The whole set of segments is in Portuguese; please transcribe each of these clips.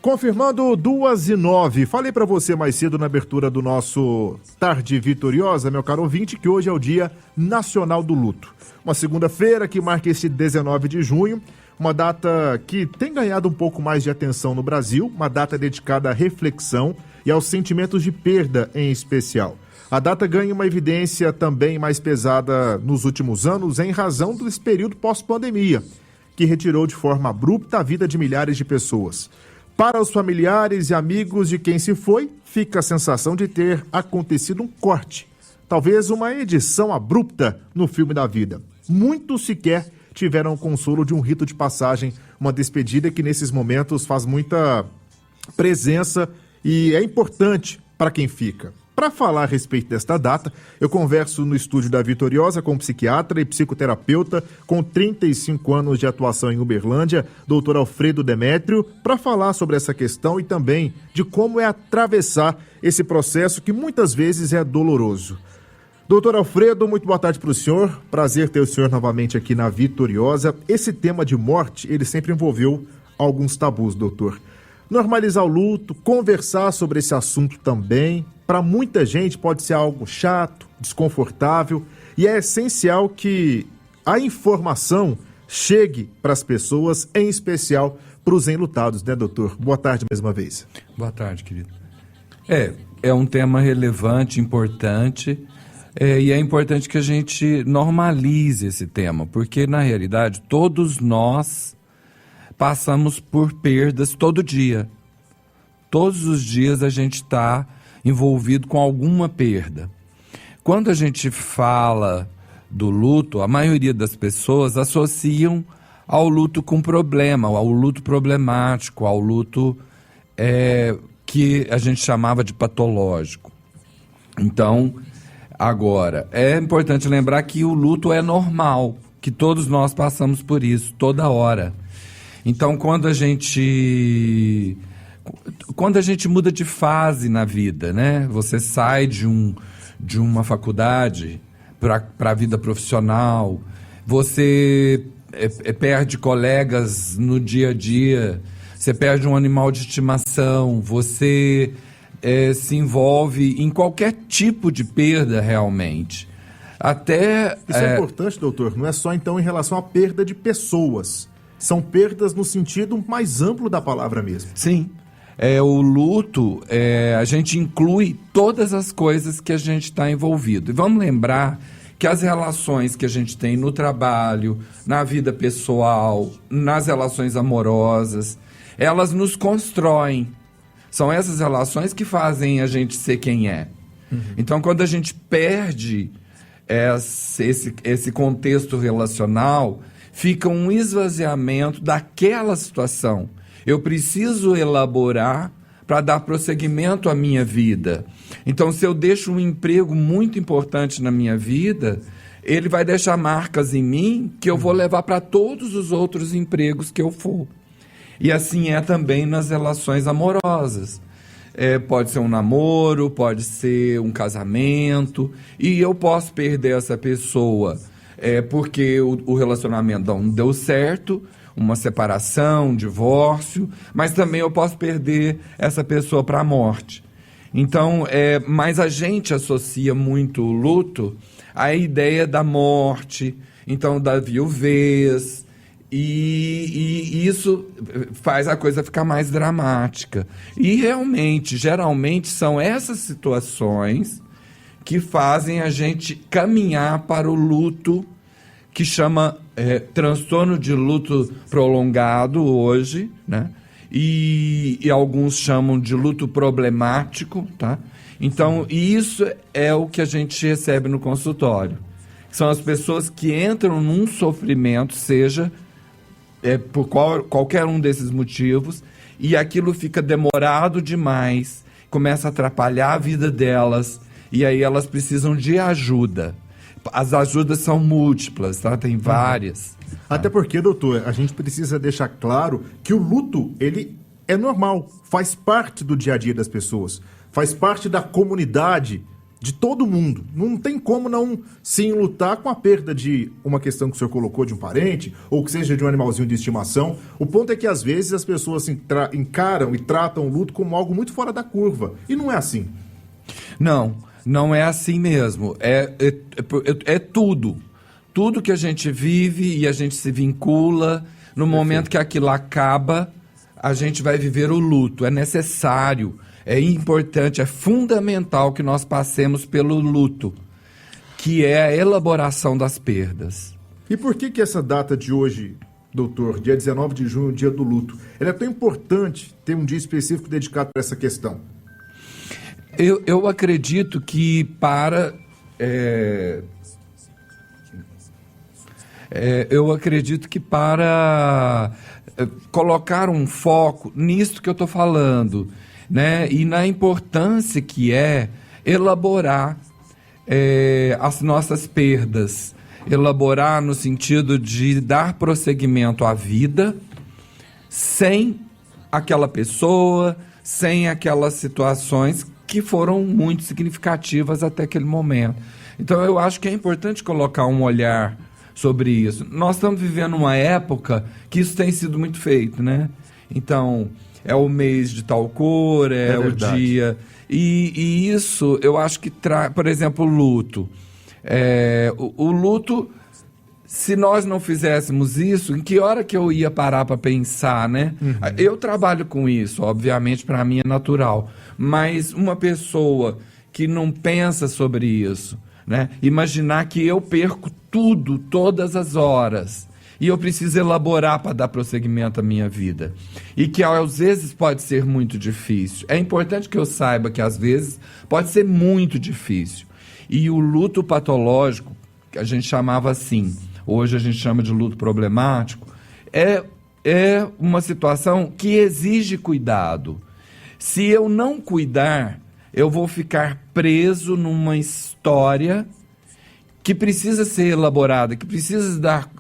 Confirmando 2h09, falei para você mais cedo na abertura do nosso Tarde Vitoriosa, meu caro ouvinte, que hoje é o Dia Nacional do Luto. Uma segunda-feira que marca esse 19 de junho, uma data que tem ganhado um pouco mais de atenção no Brasil, uma data dedicada à reflexão e aos sentimentos de perda em especial. A data ganha uma evidência também mais pesada nos últimos anos em razão desse período pós-pandemia, que retirou de forma abrupta a vida de milhares de pessoas. Para os familiares e amigos de quem se foi, fica a sensação de ter acontecido um corte, talvez uma edição abrupta no filme da vida. Muitos sequer tiveram o consolo de um rito de passagem, uma despedida que nesses momentos faz muita presença e é importante para quem fica. Para falar a respeito desta data, eu converso no estúdio da Vitoriosa com psiquiatra e psicoterapeuta com 35 anos de atuação em Uberlândia, Dr. Alfredo Demétrio, para falar sobre essa questão e também de como é atravessar esse processo que muitas vezes é doloroso. Doutor Alfredo, muito boa tarde para o senhor. Prazer ter o senhor novamente aqui na Vitoriosa. Esse tema de morte, ele sempre envolveu alguns tabus, doutor. Normalizar o luto, conversar sobre esse assunto também, para muita gente pode ser algo chato, desconfortável, e é essencial que a informação chegue para as pessoas, em especial para os enlutados, né, doutor? Boa tarde mais uma vez. Boa tarde, querido. É um tema relevante, importante, e é importante que a gente normalize esse tema, porque, na realidade, todos nós passamos por perdas todo dia. Todos os dias a gente está envolvido com alguma perda. Quando a gente fala do luto, a maioria das pessoas associam ao luto com problema, ao luto problemático, ao luto que a gente chamava de patológico. Então, agora, é importante lembrar que o luto é normal, que todos nós passamos por isso, toda hora. Então, quando a gente muda de fase na vida, né? Você sai de uma faculdade para a vida profissional, você perde colegas no dia a dia, você perde um animal de estimação, você se envolve em qualquer tipo de perda realmente. Isso é importante, doutor, não é só então em relação à perda de pessoas. São perdas no sentido mais amplo da palavra mesmo. Sim. O luto, a gente inclui todas as coisas que a gente está envolvido. E vamos lembrar que as relações que a gente tem no trabalho, na vida pessoal, nas relações amorosas, elas nos constroem. São essas relações que fazem a gente ser quem é. Uhum. Então, quando a gente perde esse contexto relacional, fica um esvaziamento daquela situação. Eu preciso elaborar para dar prosseguimento à minha vida. Então, se eu deixo um emprego muito importante na minha vida, ele vai deixar marcas em mim que eu vou levar para todos os outros empregos que eu for. E assim é também nas relações amorosas. Pode ser um namoro, pode ser um casamento, e eu posso perder essa pessoa porque o relacionamento não deu certo, uma separação, um divórcio, mas também eu posso perder essa pessoa para a morte. Então, mas a gente associa muito o luto à ideia da morte, então da viuvez, e isso faz a coisa ficar mais dramática. E realmente, geralmente, são essas situações que fazem a gente caminhar para o luto, que chama transtorno de luto prolongado hoje, né? E alguns chamam de luto problemático, tá? Então, isso é o que a gente recebe no consultório. São as pessoas que entram num sofrimento, seja por qualquer um desses motivos, e aquilo fica demorado demais, começa a atrapalhar a vida delas, e aí elas precisam de ajuda. As ajudas são múltiplas, tá? Tem várias. Até porque, doutor, a gente precisa deixar claro que o luto, ele é normal, faz parte do dia a dia das pessoas, faz parte da comunidade de todo mundo. Não tem como não sim lutar com a perda de uma questão que o senhor colocou de um parente, ou que seja de um animalzinho de estimação. O ponto é que às vezes as pessoas encaram e tratam o luto como algo muito fora da curva. E não é assim. Não é assim mesmo. É tudo. Tudo que a gente vive e a gente se vincula, no momento que aquilo acaba, a gente vai viver o luto. É necessário. É importante, é fundamental que nós passemos pelo luto, que é a elaboração das perdas. E por que essa data de hoje, doutor, dia 19 de junho, dia do luto, ela é tão importante ter um dia específico dedicado para essa questão? Eu acredito que colocar um foco nisso que eu estou falando, né? E na importância que é elaborar as nossas perdas, elaborar no sentido de dar prosseguimento à vida sem aquela pessoa, sem aquelas situações que foram muito significativas até aquele momento. Então eu acho que é importante colocar um olhar sobre isso. Nós estamos vivendo uma época que isso tem sido muito feito, né? Então, é o mês de tal cor, é o dia. E isso, eu acho que por exemplo, o luto. O luto, se nós não fizéssemos isso, em que hora que eu ia parar para pensar, né? Uhum. Eu trabalho com isso, obviamente, para mim é natural. Mas uma pessoa que não pensa sobre isso, né? Imaginar que eu perco tudo, todas as horas, e eu preciso elaborar para dar prosseguimento à minha vida. E que às vezes pode ser muito difícil. É importante que eu saiba que às vezes pode ser muito difícil. E o luto patológico, que a gente chamava assim, hoje a gente chama de luto problemático, é uma situação que exige cuidado. Se eu não cuidar, eu vou ficar preso numa história que precisa ser elaborada,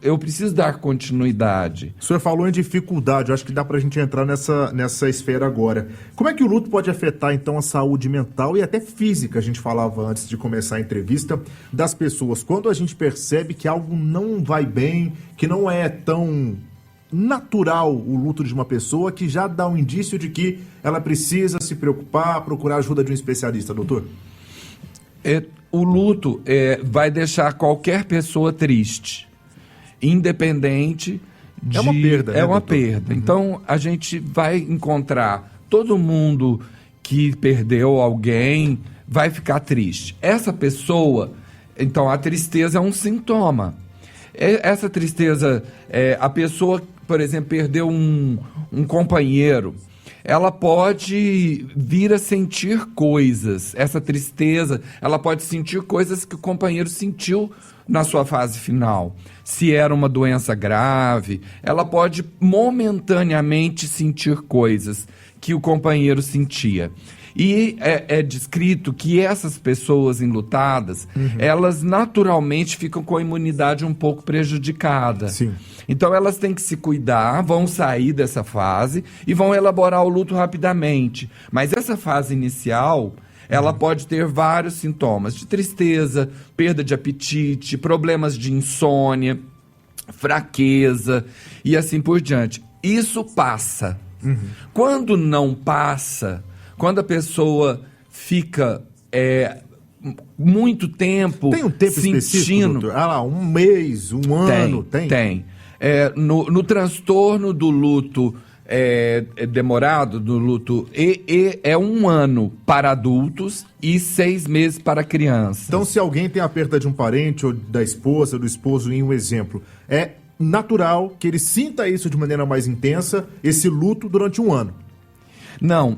eu preciso dar continuidade. O senhor falou em dificuldade, eu acho que dá para a gente entrar nessa esfera agora. Como é que o luto pode afetar, então, a saúde mental e até física, a gente falava antes de começar a entrevista, das pessoas? Quando a gente percebe que algo não vai bem, que não é tão natural o luto de uma pessoa, que já dá um indício de que ela precisa se preocupar, procurar ajuda de um especialista, doutor? O luto vai deixar qualquer pessoa triste, independente de... É uma perda, né, É uma doutor? perda. Uhum. Então, a gente vai encontrar todo mundo que perdeu alguém, vai ficar triste. Essa pessoa, então, a tristeza é um sintoma. Essa tristeza, a pessoa, por exemplo, perdeu um companheiro, ela pode vir a sentir coisas. Essa tristeza, ela pode sentir coisas que o companheiro sentiu na sua fase final. Se era uma doença grave, ela pode momentaneamente sentir coisas que o companheiro sentia. E é descrito que essas pessoas enlutadas, elas naturalmente ficam com a imunidade um pouco prejudicada. Sim. Então elas têm que se cuidar, vão sair dessa fase e vão elaborar o luto rapidamente. Mas essa fase inicial, ela pode ter vários sintomas de tristeza, perda de apetite, problemas de insônia, fraqueza e assim por diante. Isso passa. Quando não passa, quando a pessoa fica muito tempo tem um tempo sentindo... específico, doutor? Um mês, um ano? Tem. No transtorno do luto demorado, do luto é 1 ano para adultos e 6 meses para crianças. Então, se alguém tem a perda de um parente ou da esposa, do esposo, em um exemplo, é natural que ele sinta isso de maneira mais intensa, esse luto, durante 1 ano. Não,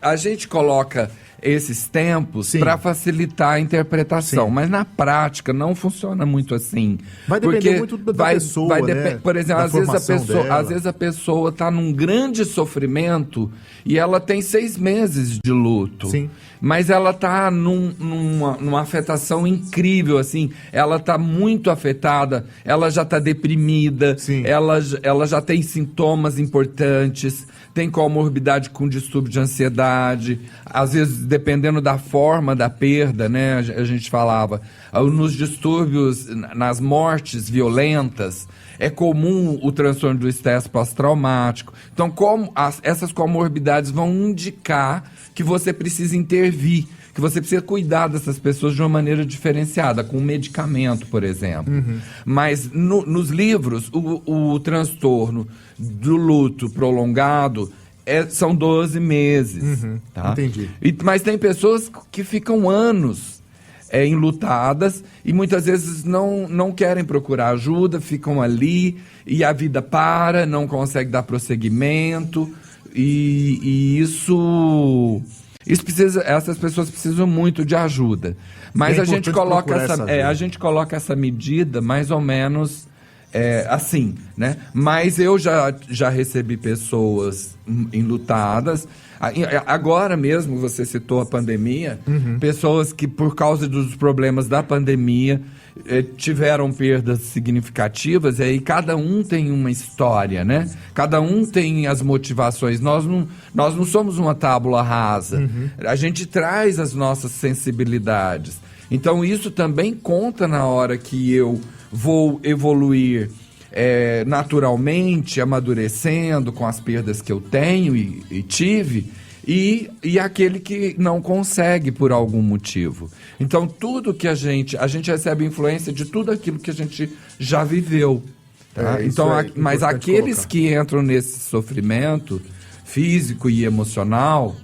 a gente coloca esses tempos para facilitar a interpretação, mas na prática não funciona muito assim. Vai depender muito da pessoa, né? Por exemplo, às vezes a pessoa está num grande sofrimento e ela tem 6 meses de luto. Sim. Mas ela está numa afetação incrível, assim. Ela está muito afetada, ela já está deprimida, ela já tem sintomas importantes, tem comorbidade com distúrbio de ansiedade, às vezes dependendo da forma da perda, né? A gente falava, nos distúrbios, nas mortes violentas, é comum o transtorno do estresse pós-traumático. Então, como essas comorbidades vão indicar que você precisa intervir, que você precisa cuidar dessas pessoas de uma maneira diferenciada, com medicamento, por exemplo. Mas nos livros, o transtorno do luto prolongado são 12 meses. Tá? Entendi. Mas tem pessoas que ficam anos enlutadas e muitas vezes não querem procurar ajuda, ficam ali e a vida para, não consegue dar prosseguimento e isso precisa, essas pessoas precisam muito de ajuda. Mas a gente coloca essa medida mais ou menos assim, né? Mas eu já recebi pessoas enlutadas. Agora mesmo, você citou a pandemia, pessoas que por causa dos problemas da pandemia tiveram perdas significativas, e aí cada um tem uma história, né? Cada um tem as motivações. Nós não somos uma tábula rasa. A gente traz as nossas sensibilidades. Então isso também conta na hora que eu vou evoluir naturalmente, amadurecendo com as perdas que eu tenho e tive, e aquele que não consegue por algum motivo. Então, tudo que a gente recebe influência de tudo aquilo que a gente já viveu. Tá? Então, mas aqueles que entram nesse sofrimento físico e emocional,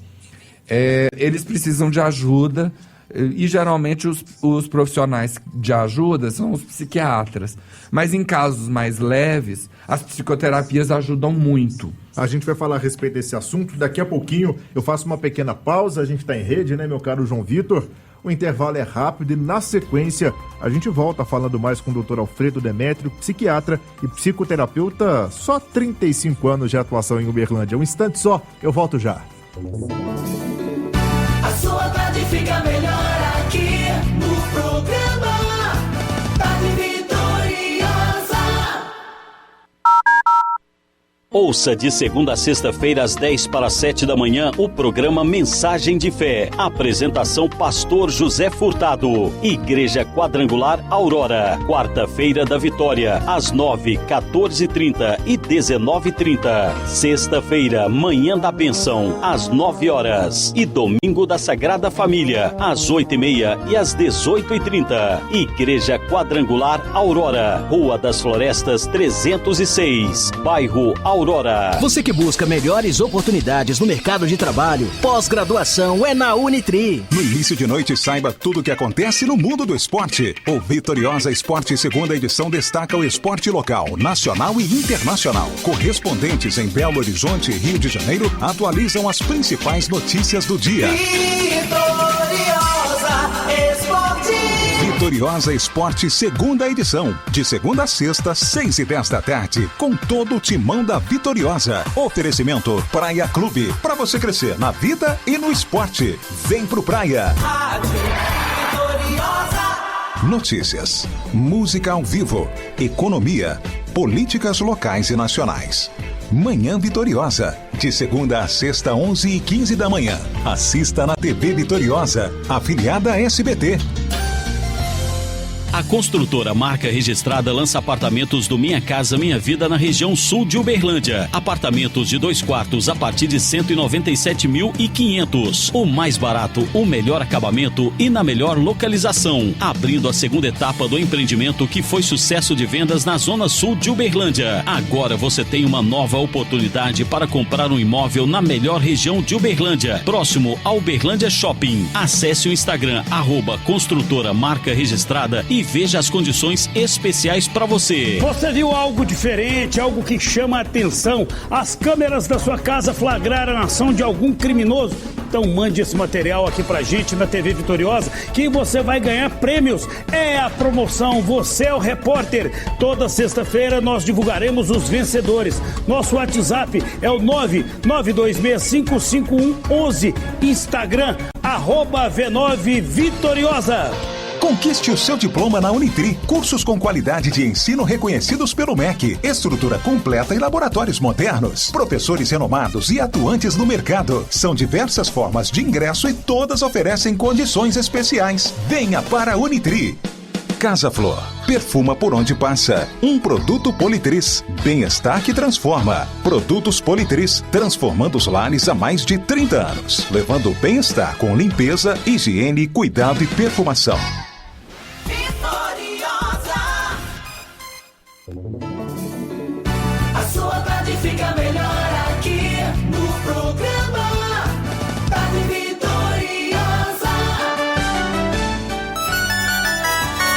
eles precisam de ajuda. E geralmente os profissionais de ajuda são os psiquiatras. Mas em casos mais leves, as psicoterapias ajudam muito. A gente vai falar a respeito desse assunto. Daqui a pouquinho eu faço uma pequena pausa. A gente está em rede, né, meu caro João Vitor? O intervalo é rápido e na sequência a gente volta falando mais com o Dr. Alfredo Demétrio, psiquiatra e psicoterapeuta, só 35 anos de atuação em Uberlândia. Um instante só, eu volto já. A sua tarde fica melhor aqui no programa Tarde Vitoriosa. Ouça de segunda a sexta-feira às 6:50 da manhã o programa Mensagem de Fé. Apresentação Pastor José Furtado. Igreja Quadrangular Aurora. Quarta-feira da Vitória, às 9, 14h30 e 19h30. Sexta-feira, Manhã da Bênção, às 9 horas. E domingo da Sagrada Família, às 8h30 e às 18h30. Igreja Quadrangular Aurora. Rua das Florestas 306. Bairro Aurora. Você que busca melhores oportunidades no mercado de trabalho, pós-graduação é na Unitri. No início de noite, saiba tudo o que acontece no mundo do esporte. O Vitoriosa Esporte segunda edição destaca o esporte local, nacional e internacional. Correspondentes em Belo Horizonte e Rio de Janeiro atualizam as principais notícias do dia. Vitoriosa Esporte segunda edição, de segunda a sexta, 6h10 da tarde, com todo o timão da Vitoriosa. Oferecimento Praia Clube, para você crescer na vida e no esporte. Vem pro Praia. Notícias, música ao vivo, economia, políticas locais e nacionais. Manhã Vitoriosa, de segunda a sexta, 11h15 da manhã. Assista na TV Vitoriosa, afiliada à SBT. A construtora Marca Registrada lança apartamentos do Minha Casa Minha Vida na região sul de Uberlândia. Apartamentos de 2 quartos a partir de 197.500. O mais barato, o melhor acabamento e na melhor localização. Abrindo a segunda etapa do empreendimento que foi sucesso de vendas na zona sul de Uberlândia. Agora você tem uma nova oportunidade para comprar um imóvel na melhor região de Uberlândia, próximo ao Uberlândia Shopping. Acesse o Instagram @construtora Marca Registrada e veja as condições especiais para você. Você viu algo diferente, algo que chama a atenção? As câmeras da sua casa flagraram a ação de algum criminoso? Então mande esse material aqui pra gente na TV Vitoriosa que você vai ganhar prêmios. É a promoção Você é o Repórter. Toda sexta-feira nós divulgaremos os vencedores. Nosso WhatsApp é o 992655111. Instagram @V9Vitoriosa. Conquiste o seu diploma na Unitri. Cursos com qualidade de ensino reconhecidos pelo MEC. Estrutura completa e laboratórios modernos. Professores renomados e atuantes no mercado. São diversas formas de ingresso e todas oferecem condições especiais. Venha para a Unitri. Casa Flor. Perfuma por onde passa. Um produto Politris. Bem-estar que transforma. Produtos Politris. Transformando os lares há mais de 30 anos. Levando o bem-estar com limpeza, higiene, cuidado e perfumação. Vitoriosa. A sua tarde fica melhor aqui no programa Tarde Vitoriosa.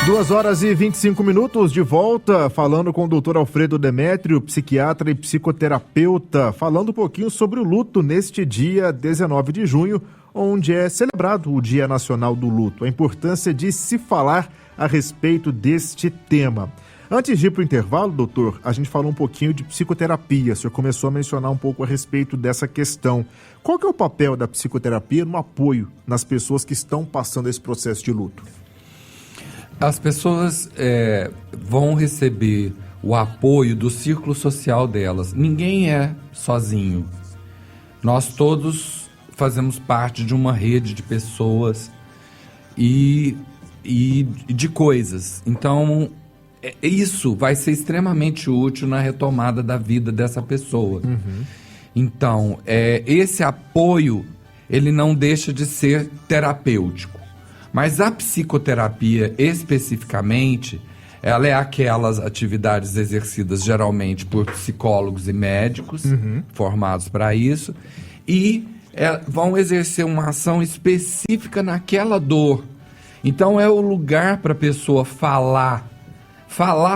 2h25, de volta, falando com o Dr. Alfredo Demétrio, psiquiatra e psicoterapeuta, falando um pouquinho sobre o luto neste dia 19 de junho, onde é celebrado o Dia Nacional do Luto, a importância de se falar a respeito deste tema. Antes de ir para o intervalo, doutor, a gente falou um pouquinho de psicoterapia, o senhor começou a mencionar um pouco a respeito dessa questão. Qual que é o papel da psicoterapia no apoio nas pessoas que estão passando esse processo de luto? As pessoas vão receber o apoio do círculo social delas. Ninguém é sozinho. Nós todos fazemos parte de uma rede de pessoas e de coisas. Então, isso vai ser extremamente útil na retomada da vida dessa pessoa. Uhum. Então, esse apoio, ele não deixa de ser terapêutico. Mas a psicoterapia, especificamente, ela é aquelas atividades exercidas geralmente por psicólogos e médicos, formados para isso, e vão exercer uma ação específica naquela dor. Então é o lugar para a pessoa falar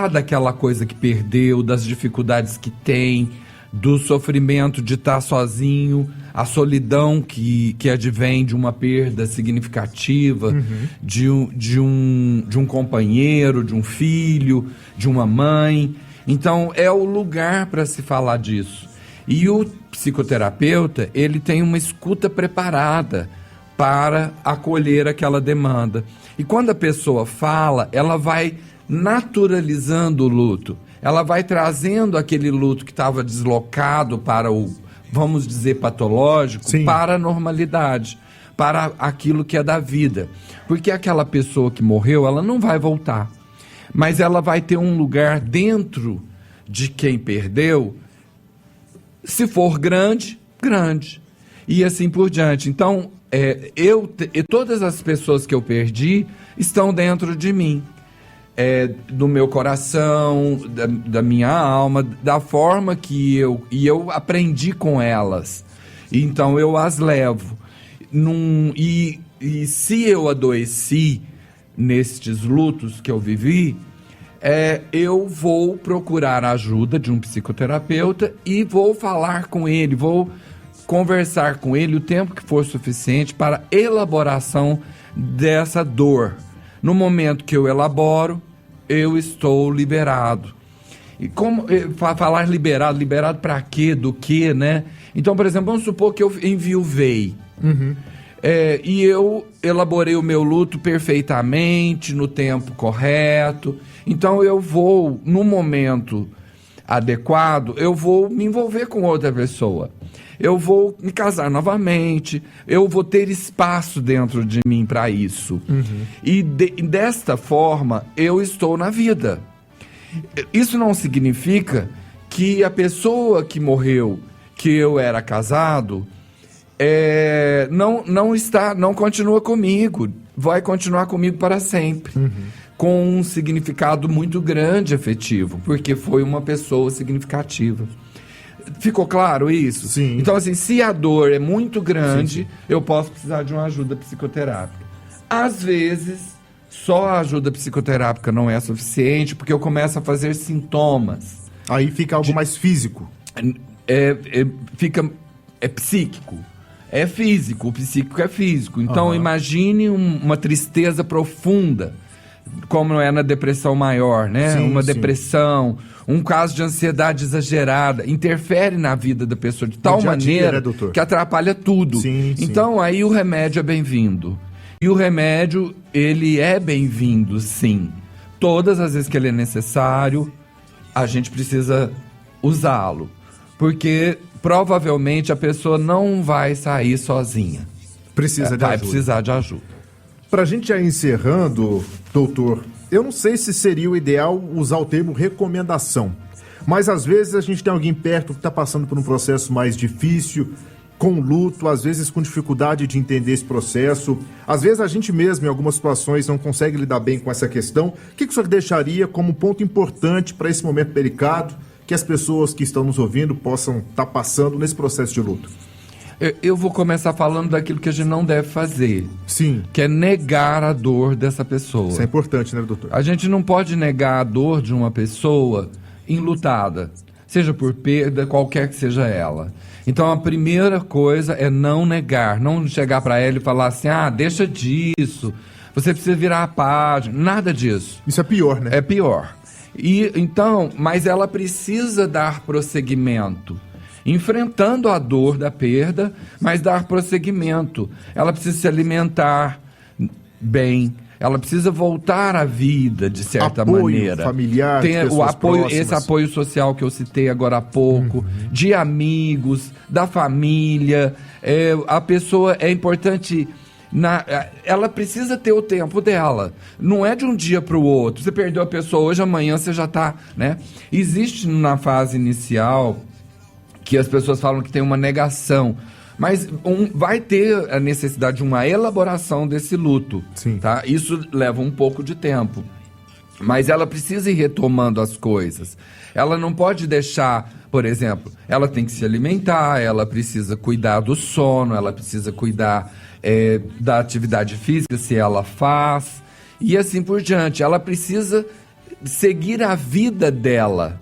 daquela coisa que perdeu, das dificuldades que tem, do sofrimento de estar sozinho, a solidão que advém de uma perda significativa, de um companheiro, de um filho, de uma mãe. Então, é o lugar para se falar disso. E o psicoterapeuta, ele tem uma escuta preparada para acolher aquela demanda. E quando a pessoa fala, ela vai naturalizando o luto. Ela vai trazendo aquele luto que estava deslocado para o, vamos dizer, patológico, sim, para a normalidade, para aquilo que é da vida. Porque aquela pessoa que morreu, ela não vai voltar. Mas ela vai ter um lugar dentro de quem perdeu, se for grande, grande. E assim por diante. Então, todas as pessoas que eu perdi estão dentro de mim. Do meu coração, da minha alma, da forma que eu aprendi com elas. Então eu as levo. E se eu adoeci nestes lutos que eu vivi, eu vou procurar a ajuda de um psicoterapeuta e vou falar com ele, vou conversar com ele o tempo que for suficiente para elaboração dessa dor. No momento que eu elaboro, eu estou liberado. E como falar liberado para quê, do quê, né? Então, por exemplo, vamos supor que eu enviuvei. E eu elaborei o meu luto perfeitamente, no tempo correto. Então, eu vou, no momento adequado, eu vou me envolver com outra pessoa. Eu vou me casar novamente, eu vou ter espaço dentro de mim para isso. E desta forma, eu estou na vida. Isso não significa que a pessoa que morreu, que eu era casado, não continua comigo, vai continuar comigo para sempre. Com um significado muito grande, afetivo, porque foi uma pessoa significativa. Ficou claro isso? Sim. Então, assim, se a dor é muito grande, sim, eu posso precisar de uma ajuda psicoterápica. Às vezes, só a ajuda psicoterápica não é suficiente, porque eu começo a fazer sintomas. Aí fica algo mais físico. É psíquico. É físico, o psíquico é físico. Então, imagine uma tristeza profunda, como é na depressão maior, né? Sim, uma sim. depressão, um caso de ansiedade exagerada, interfere na vida da pessoa de tal maneira, né, doutor? que atrapalha tudo. Sim, sim. Então, aí o remédio é bem-vindo. E o remédio, ele é bem-vindo, sim. Todas as vezes que ele é necessário, a gente precisa usá-lo. Porque provavelmente a pessoa não vai sair sozinha. Precisa de Vai ajuda. precisar de ajuda. Pra gente já encerrando, doutor, eu não sei se seria o ideal usar o termo recomendação, mas às vezes a gente tem alguém perto que está passando por um processo mais difícil, com luto, às vezes com dificuldade de entender esse processo, às vezes a gente mesmo em algumas situações não consegue lidar bem com essa questão. O que o senhor deixaria como ponto importante para esse momento delicado que as pessoas que estão nos ouvindo possam estar passando nesse processo de luto? Eu vou começar falando daquilo que a gente não deve fazer. Sim. Que é negar a dor dessa pessoa. Isso é importante, né, doutor? A gente não pode negar a dor de uma pessoa enlutada, seja por perda, qualquer que seja ela. Então a primeira coisa é não negar, não chegar para ela e falar assim, deixa disso, você precisa virar a página, nada disso. Isso é pior, né? É pior. E então, mas ela precisa dar prosseguimento, enfrentando a dor da perda, mas dar prosseguimento. Ela precisa se alimentar bem, ela precisa voltar à vida de certa maneira. Familiar, tem de o pessoas apoio, próximas. esse apoio social que eu citei agora há pouco, de amigos, da família. A pessoa é importante. Ela precisa ter o tempo dela. Não é de um dia para o outro. Você perdeu a pessoa hoje, amanhã você já está, né? Existe na fase inicial que as pessoas falam que tem uma negação, mas vai ter a necessidade de uma elaboração desse luto. Sim. Tá? Isso leva um pouco de tempo. Mas ela precisa ir retomando as coisas. Ela não pode deixar, por exemplo, ela tem que se alimentar, ela precisa cuidar do sono, ela precisa cuidar da atividade física, se ela faz, e assim por diante. Ela precisa seguir a vida dela.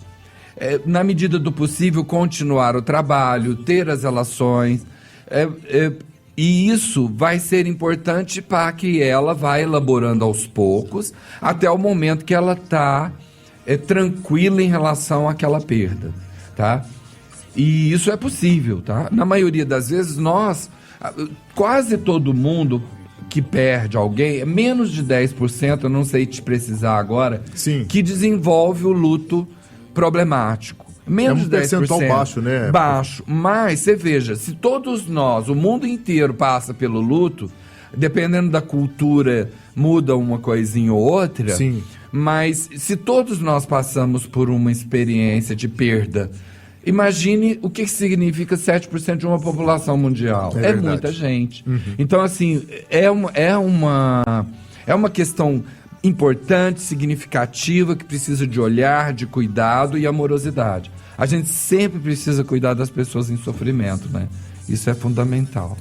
Na medida do possível, continuar o trabalho, ter as relações. E isso vai ser importante para que ela vá elaborando aos poucos, até o momento que ela está tranquila em relação àquela perda, tá? E isso é possível, tá? Na maioria das vezes, quase todo mundo que perde alguém, menos de 10%, eu não sei te precisar agora, Sim. que desenvolve o luto problemático. Menos um de 10%. percentual baixo, né? Baixo. Mas, você veja, se todos nós, o mundo inteiro passa pelo luto, dependendo da cultura, muda uma coisinha ou outra. Sim. Mas se todos nós passamos por uma experiência de perda, imagine o que significa 7% de uma população mundial. É verdade. muita gente. Então, assim, é uma questão importante, significativa, que precisa de olhar, de cuidado e amorosidade. A gente sempre precisa cuidar das pessoas em sofrimento, né? Isso é fundamental.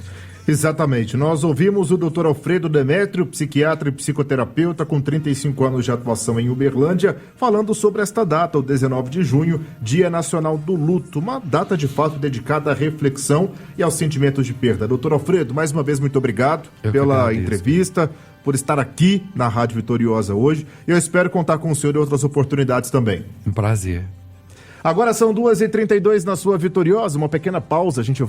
Exatamente. Nós ouvimos o Dr. Alfredo Demétrio, psiquiatra e psicoterapeuta com 35 anos de atuação em Uberlândia, falando sobre esta data, o 19 de junho, Dia Nacional do Luto, uma data de fato dedicada à reflexão e aos sentimentos de perda. Dr. Alfredo, mais uma vez, muito obrigado pela entrevista, por estar aqui na Rádio Vitoriosa hoje. Eu espero contar com o senhor em outras oportunidades também. Um prazer. Agora são 2h32 na sua Vitoriosa, uma pequena pausa, a gente